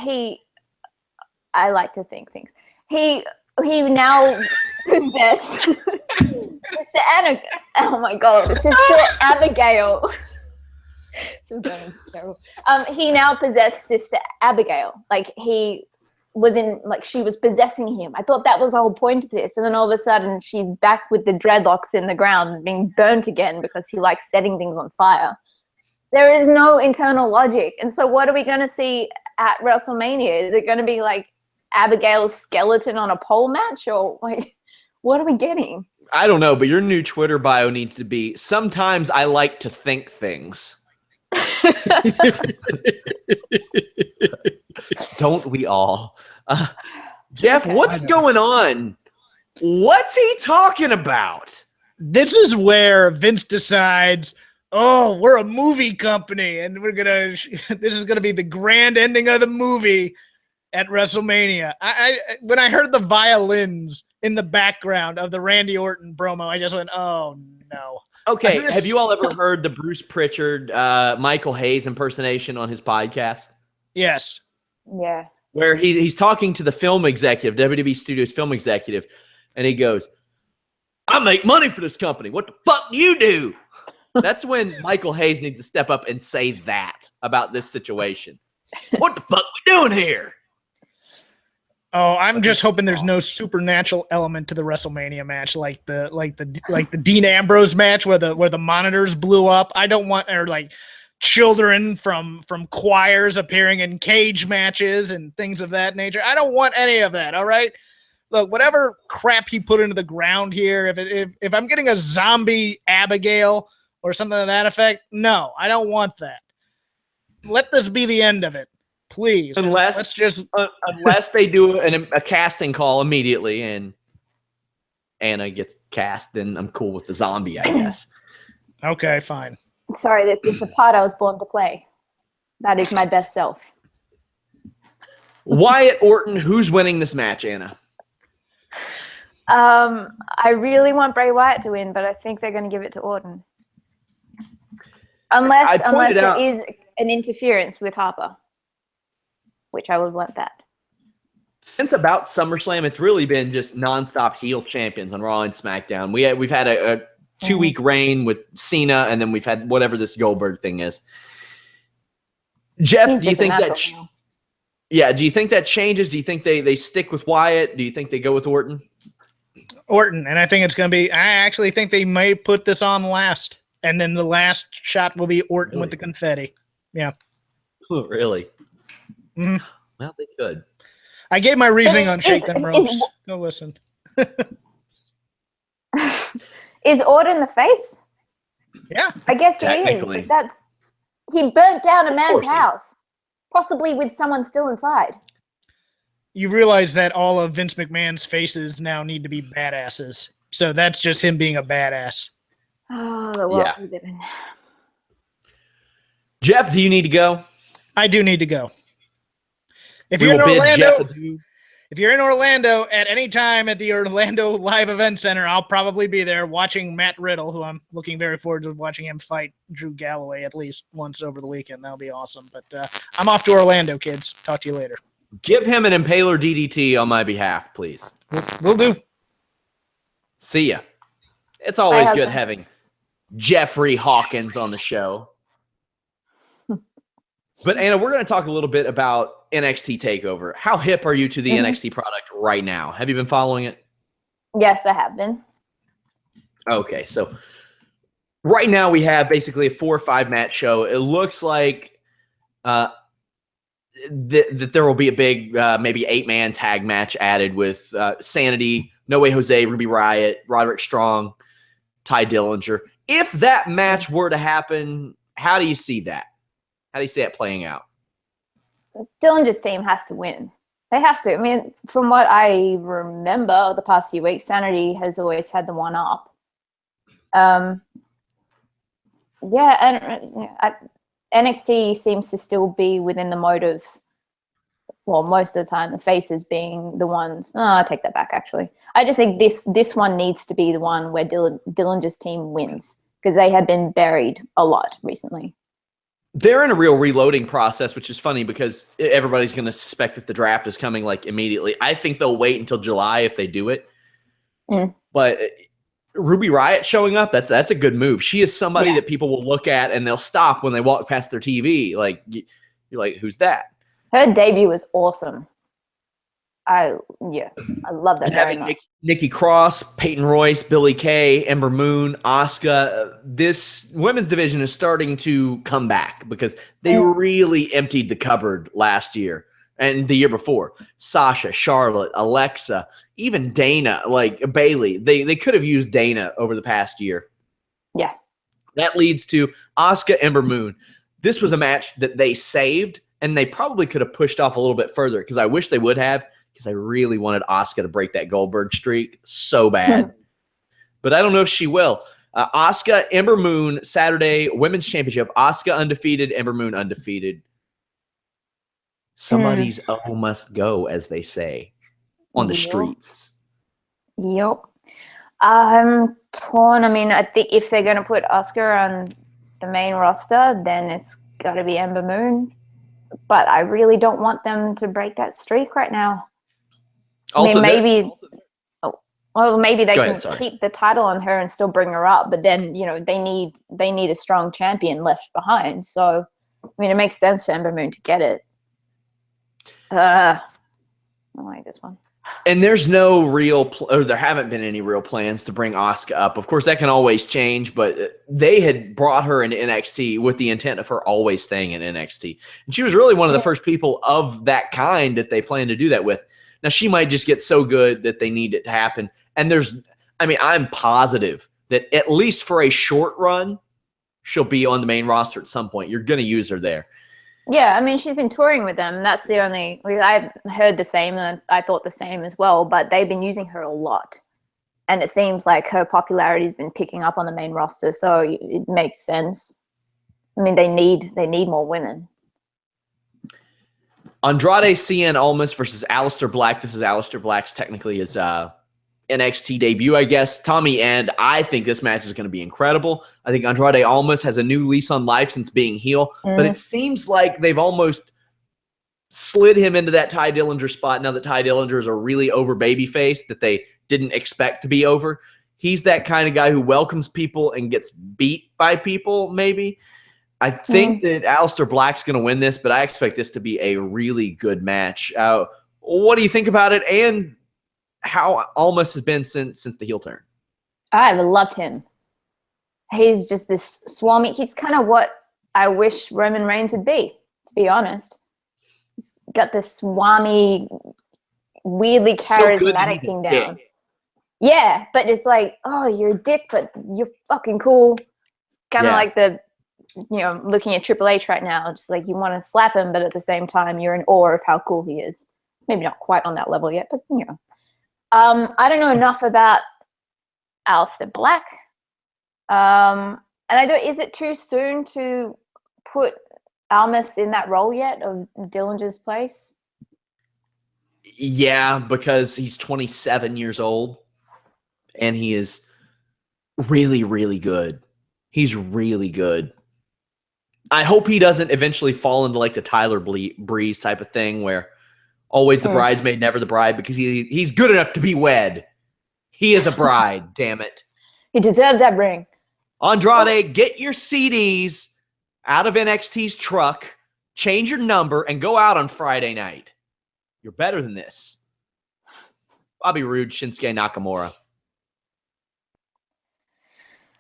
I like to think things. He now possessed Sister Anna. Oh my God, Sister Abigail. So terrible. He now possessed Sister Abigail. Like he was she was possessing him. I thought that was the whole point of this. And then all of a sudden she's back with the dreadlocks in the ground being burnt again because he likes setting things on fire. There is no internal logic. And so what are we going to see at WrestleMania? Is it going to be like Abigail's skeleton on a pole match, or like what are we getting? I don't know, but your new Twitter bio needs to be, sometimes I like to think things. Don't we all? Jeff, what's going on? What's he talking about? This is where Vince decides, oh, we're a movie company, and this is gonna be the grand ending of the movie at WrestleMania. When I heard the violins in the background of the Randy Orton promo, I just went, oh no. Okay, have you all ever heard the Bruce Pritchard, Michael Hayes impersonation on his podcast? Yes. Yeah. Where he's talking to the film executive, WWE Studios film executive, and he goes, I make money for this company. What the fuck do you do? That's when Michael Hayes needs to step up and say that about this situation. What the fuck we doing here? Oh, I'm just hoping there's no supernatural element to the WrestleMania match, like the Dean Ambrose match where the monitors blew up. I don't want, or like children from choirs appearing in cage matches and things of that nature. I don't want any of that. All right, look, whatever crap he put into the ground here, if I'm getting a zombie Abigail or something to that effect, no, I don't want that. Let this be the end of it, please. Unless they do a casting call immediately and Anna gets cast, then I'm cool with the zombie, I guess. Okay, fine. Sorry, it's a part I was born to play. That is my best self. Wyatt Orton, who's winning this match, Anna? I really want Bray Wyatt to win, but I think they're going to give it to Orton. Unless there is an interference with Harper, which I would want that. Since about SummerSlam, it's really been just nonstop heel champions on Raw and SmackDown. We've had a 2-week reign with Cena, and then we've had whatever this Goldberg thing is. Jeff, do you think that? Do you think that changes? Do you think they stick with Wyatt? Do you think they go with Orton? Orton, and I think it's going to be. I actually think they may put this on last, and then the last shot will be Orton with the confetti. Yeah. Oh, really? Mm-hmm. Well, they could. I gave my reasoning on Shake Them Ropes. Go listen. Is Orton the face? Yeah. I guess he is. But he burnt down a man's house, possibly with someone still inside. You realize that all of Vince McMahon's faces now need to be badasses. So that's just him being a badass. Oh, the world we live in. Jeff, do you need to go? I do need to go. If you're in Orlando at any time at the Orlando Live Event Center, I'll probably be there watching Matt Riddle, who I'm looking very forward to watching him fight Drew Galloway at least once over the weekend. That'll be awesome. But I'm off to Orlando, kids. Talk to you later. Give him an Impaler DDT on my behalf, please. Will do. See ya. It's always good having Jeffrey Hawkins on the show. But Anna, we're going to talk a little bit about NXT TakeOver. How hip are you to the NXT product right now? Have you been following it? Yes, I have been. Okay, so right now we have basically a 4 or 5 match show. It looks like that there will be a big maybe 8-man tag match added with Sanity, No Way Jose, Ruby Riott, Roderick Strong, Ty Dillinger. If that match were to happen, how do you see that? How do you see that playing out? Dillinger's team has to win. They have to. I mean, from what I remember the past few weeks, Sanity has always had the one up. NXT seems to still be within the mode of, well, most of the time, the faces being the ones. No, I take that back, actually. I just think this one needs to be the one where Dillinger's team wins, because they have been buried a lot recently. They're in a real reloading process, which is funny because everybody's going to suspect that the draft is coming like immediately. I think they'll wait until July if they do it. But Ruby Riott showing up, that's a good move. She is somebody that people will look at and they'll stop when they walk past their TV. Like, you're like, who's that? Her debut was awesome. I love that very much. Nikki Cross, Peyton Royce, Billie Kay, Ember Moon, Asuka. This women's division is starting to come back because they really emptied the cupboard last year and the year before. Sasha, Charlotte, Alexa, even Dana, like Bailey. They could have used Dana over the past year. Yeah. That leads to Asuka, Ember Moon. This was a match that they saved, and they probably could have pushed off a little bit further because I wish they would have, because I really wanted Asuka to break that Goldberg streak so bad. But I don't know if she will. Asuka, Ember Moon, Saturday Women's Championship. Asuka undefeated, Ember Moon undefeated. Somebody's O must go, as they say, on the streets. Yep. I'm torn. I mean, I think if they're going to put Asuka on the main roster, then it's got to be Ember Moon. But I really don't want them to break that streak right now. Also, I mean, maybe they can keep the title on her and still bring her up, but then they need a strong champion left behind. So, I mean, it makes sense for Ember Moon to get it. I like this one. And there's no real, or there haven't been any real plans to bring Asuka up. Of course, that can always change, but they had brought her into NXT with the intent of her always staying in NXT. And she was really one of the first people of that kind that they planned to do that with. Now, she might just get so good that they need it to happen. And I'm positive that at least for a short run, she'll be on the main roster at some point. You're going to use her there. Yeah, I mean, she's been touring with them. That's the only – I heard the same, and I thought the same as well, but they've been using her a lot. And it seems like her popularity has been picking up on the main roster, so it makes sense. I mean, they need more women. Andrade Cien Almas versus Aleister Black. This is Aleister Black's technically his NXT debut, I guess. Tommy, and I think this match is going to be incredible. I think Andrade Almas has a new lease on life since being heel, but it seems like they've almost slid him into that Ty Dillinger spot now that Ty Dillinger is a really over babyface that they didn't expect to be over. He's that kind of guy who welcomes people and gets beat by people, maybe. I think that Aleister Black's going to win this, but I expect this to be a really good match. What do you think about it, and how Almas has been since the heel turn? I've loved him. He's just this swami. He's kind of what I wish Roman Reigns would be, to be honest. He's got this swami, weirdly charismatic thing down. Yeah, but it's like, oh, you're a dick, but you're fucking cool. Kind of like looking at Triple H right now, just like you want to slap him, but at the same time, you're in awe of how cool he is. Maybe not quite on that level yet, but I don't know enough about Aleister Black. And is it too soon to put Almas in that role yet of Dillinger's place? Yeah, because he's 27 years old and he is really, really good. He's really good. I hope he doesn't eventually fall into like the Tyler Breeze type of thing where always the bridesmaid, never the bride, because he's good enough to be wed. He is a bride, damn it. He deserves that ring. Andrade, get your CDs out of NXT's truck, change your number, and go out on Friday night. You're better than this. Bobby Roode, Shinsuke Nakamura.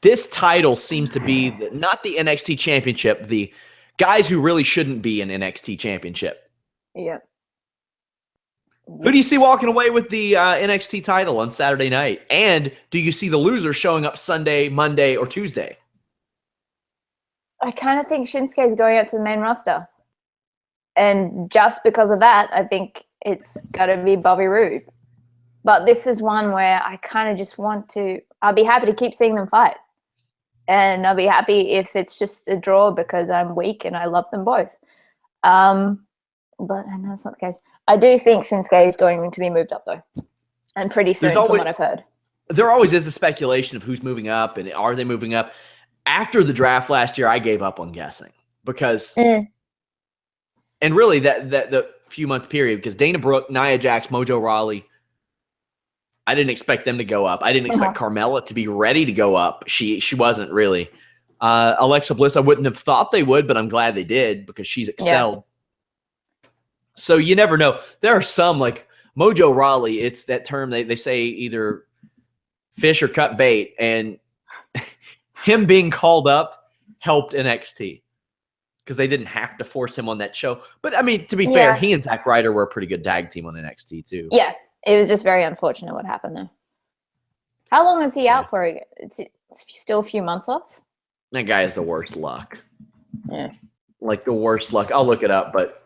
This title seems to be not the NXT championship, the guys who really shouldn't be an NXT championship. Yeah. Who do you see walking away with the NXT title on Saturday night? And do you see the loser showing up Sunday, Monday, or Tuesday? I kind of think Shinsuke is going out to the main roster. And just because of that, I think it's got to be Bobby Roode. But this is one where I kind of just want to – I'll be happy to keep seeing them fight. And I'll be happy if it's just a draw because I'm weak and I love them both. But I know that's not the case. I do think Shinsuke is going to be moved up, though. And pretty soon, from what I've heard. There always is the speculation of who's moving up and are they moving up. After the draft last year, I gave up on guessing because and really that the few-month period, because Dana Brooke, Nia Jax, Mojo Rawley, I didn't expect them to go up. I didn't expect Carmella to be ready to go up. She wasn't really. Alexa Bliss, I wouldn't have thought they would, but I'm glad they did because she's excelled. Yeah. So you never know. There are some like Mojo Rawley. It's that term they say either fish or cut bait, and him being called up helped NXT because they didn't have to force him on that show. But I mean, to be fair, he and Zack Ryder were a pretty good tag team on NXT too. Yeah, it was just very unfortunate what happened there. How long is he out for? It's still a few months off. That guy has the worst luck. Yeah, like the worst luck. I'll look it up, but.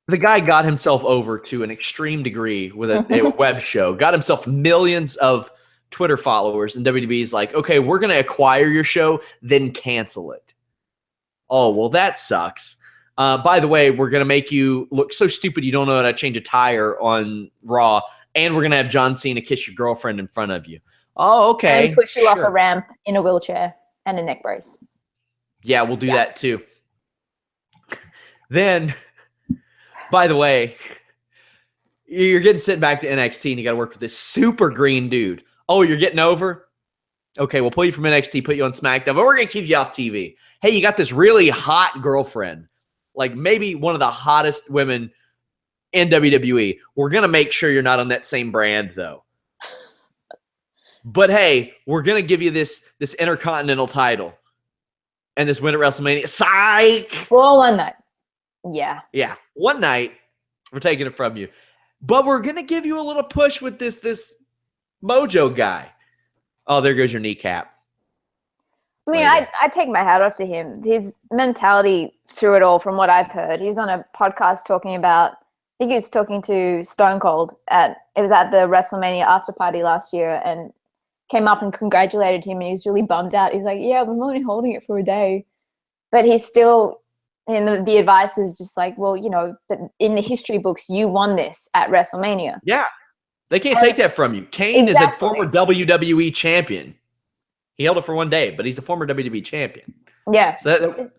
The guy got himself over to an extreme degree with a web show, got himself millions of Twitter followers, and WWE's like, okay, we're going to acquire your show, then cancel it. Oh, well, that sucks. By the way, we're going to make you look so stupid you don't know how to change a tire on Raw, and we're going to have John Cena kiss your girlfriend in front of you. Oh, okay. And push you off a ramp in a wheelchair and a neck brace. Yeah, we'll do that too. Then... By the way, you're getting sent back to NXT and you got to work with this super green dude. Oh, you're getting over? Okay, we'll pull you from NXT, put you on Smackdown, but we're going to keep you off TV. Hey, you got this really hot girlfriend, like maybe one of the hottest women in WWE. We're going to make sure you're not on that same brand, though. But hey, we're going to give you this Intercontinental title and this win at WrestleMania. Psych! For one night. Yeah. Yeah. One night, we're taking it from you. but we're going to give you a little push with this Mojo guy. Oh, there goes your kneecap. I mean, I take my hat off to him. His mentality through it all, from what I've heard, he was on a podcast talking about, I think he was talking to Stone Cold it was at the WrestleMania after party last year, and came up and congratulated him, and he was really bummed out. He's like, yeah, I'm only holding it for a day. But he's still, and the advice is just like, well, but in the history books, you won this at WrestleMania. Yeah. They can't take that from you. Kane is a former WWE champion. He held it for one day, but he's a former WWE champion. Yeah. So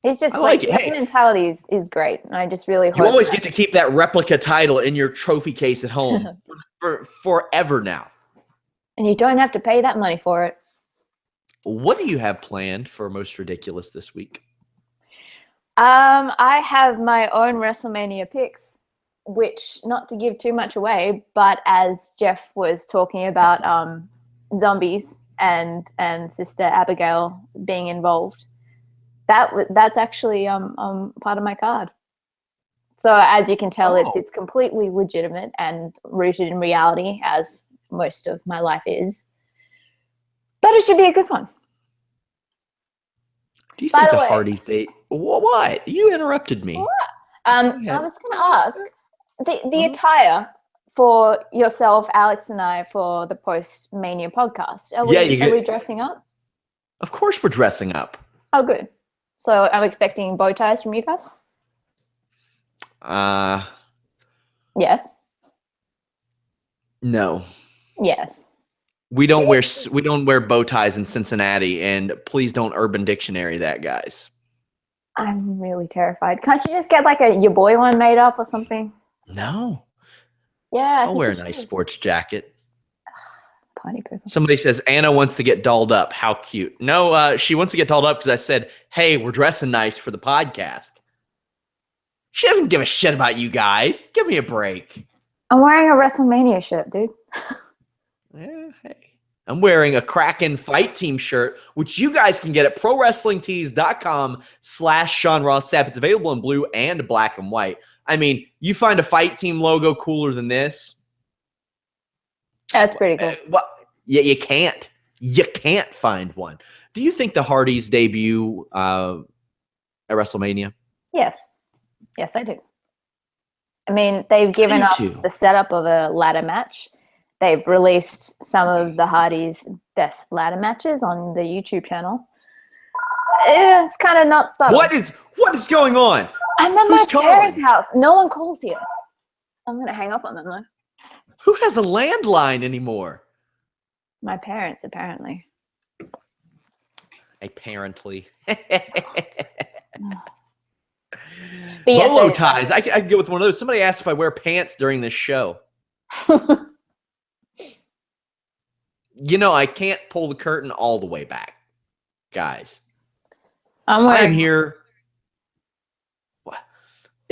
he's just his mentality is great. And I just really hope you always get to keep that replica title in your trophy case at home for forever now. And you don't have to pay that money for it. What do you have planned for Most Ridiculous this week? I have my own WrestleMania picks, which, not to give too much away, but as Jeff was talking about zombies and Sister Abigail being involved, that's actually part of my card. So as you can tell, it's completely legitimate and rooted in reality, as most of my life is. But it should be a good one. Do you think the Hardys date? What? You interrupted me. I was going to ask the attire for yourself, Alex, and I for the post-Mania podcast. Are we dressing up? Of course we're dressing up. Oh, good. So I'm expecting bow ties from you guys? Yes. No. Yes. We don't wear bow ties in Cincinnati, and please don't Urban Dictionary that, guys. I'm really terrified. Can't you just get like your boy one made up or something? No. Yeah. I'll wear a nice sports jacket. Party people. Somebody says Anna wants to get dolled up. How cute. No, she wants to get dolled up because I said, hey, we're dressing nice for the podcast. She doesn't give a shit about you guys. Give me a break. I'm wearing a WrestleMania shirt, dude. Yeah, hey. I'm wearing a Kraken Fight Team shirt, which you guys can get at ProWrestlingTees.com/Sean Ross Sapp. It's available in blue and black and white. I mean, you find a Fight Team logo cooler than this? That's pretty cool. Well, yeah, you can't. You can't find one. Do you think the Hardys debut at WrestleMania? Yes. Yes, I do. I mean, they've given us the setup of a ladder match. They've released some of the Hardys' best ladder matches on the YouTube channel. It's kind of not subtle. What is going on? I'm at my parents' house. No one calls here. I'm going to hang up on them, though. Who has a landline anymore? My parents, apparently. Apparently. Bolo ties. I could go with one of those. Somebody asked if I wear pants during this show. I can't pull the curtain all the way back, guys. I'm here.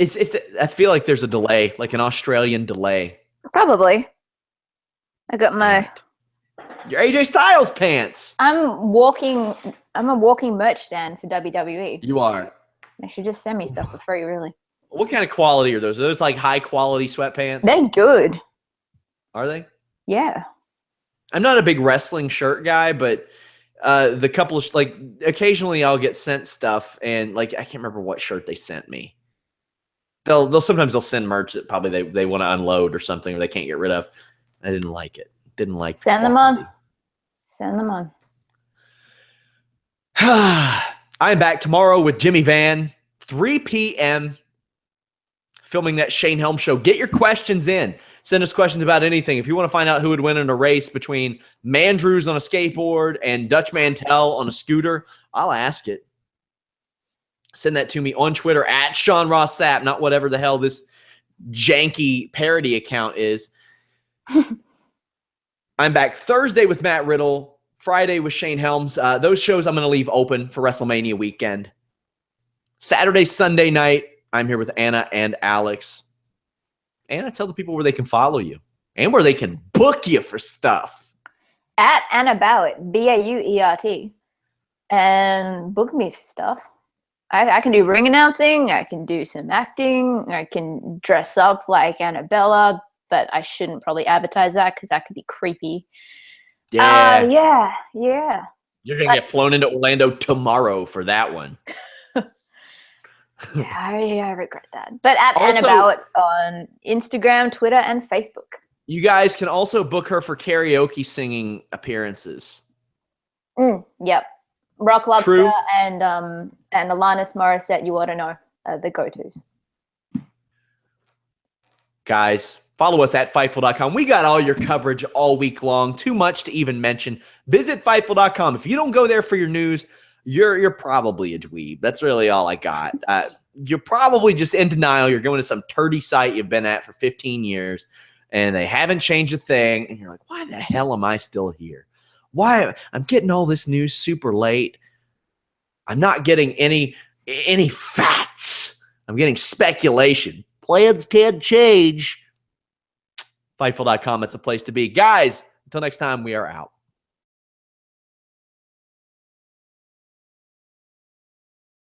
I feel like there's a delay, like an Australian delay. Probably. I got your AJ Styles pants. I'm a walking merch stand for WWE. You are. They should just send me stuff for free, really. What kind of quality are those? Are those like high quality sweatpants? They're good. Are they? Yeah. I'm not a big wrestling shirt guy, but the couple of occasionally I'll get sent stuff, and I can't remember what shirt they sent me. They'll sometimes send merch that probably they want to unload or something, or they can't get rid of. I didn't like it. Didn't like. Send them on. Send them on. I'm back tomorrow with Jimmy Van, 3 p.m. filming that Shane Helm show. Get your questions in. Send us questions about anything. If you want to find out who would win in a race between Mandrews on a skateboard and Dutch Mantel on a scooter, I'll ask it. Send that to me on Twitter at Sean Ross Sapp, not whatever the hell this janky parody account is. I'm back Thursday with Matt Riddle, Friday with Shane Helms. Those shows I'm going to leave open for WrestleMania weekend. Saturday, Sunday night, I'm here with Anna and Alex. Anna, tell the people where they can follow you and where they can book you for stuff. At Anna Bauert, Bauert, and book me for stuff. I can do ring announcing. I can do some acting. I can dress up like Annabella, but I shouldn't probably advertise that because that could be creepy. Yeah. Yeah. You're going to get flown into Orlando tomorrow for that one. Yeah, I regret that. But at Also- Annabelle on Instagram, Twitter, and Facebook. You guys can also book her for karaoke singing appearances. Yep. Rock Lobster True. and Alanis Morissette, you ought to know, the go-tos. Guys, follow us at Fightful.com. We got all your coverage all week long. Too much to even mention. Visit Fightful.com. If you don't go there for your news, you're probably a dweeb. That's really all I got. You're probably just in denial. You're going to some turdy site you've been at for 15 years, and they haven't changed a thing. And you're like, why the hell am I still here? Why? I'm getting all this news super late. I'm not getting any facts. I'm getting speculation. Plans can change. Fightful.com, it's a place to be. Guys, until next time, we are out.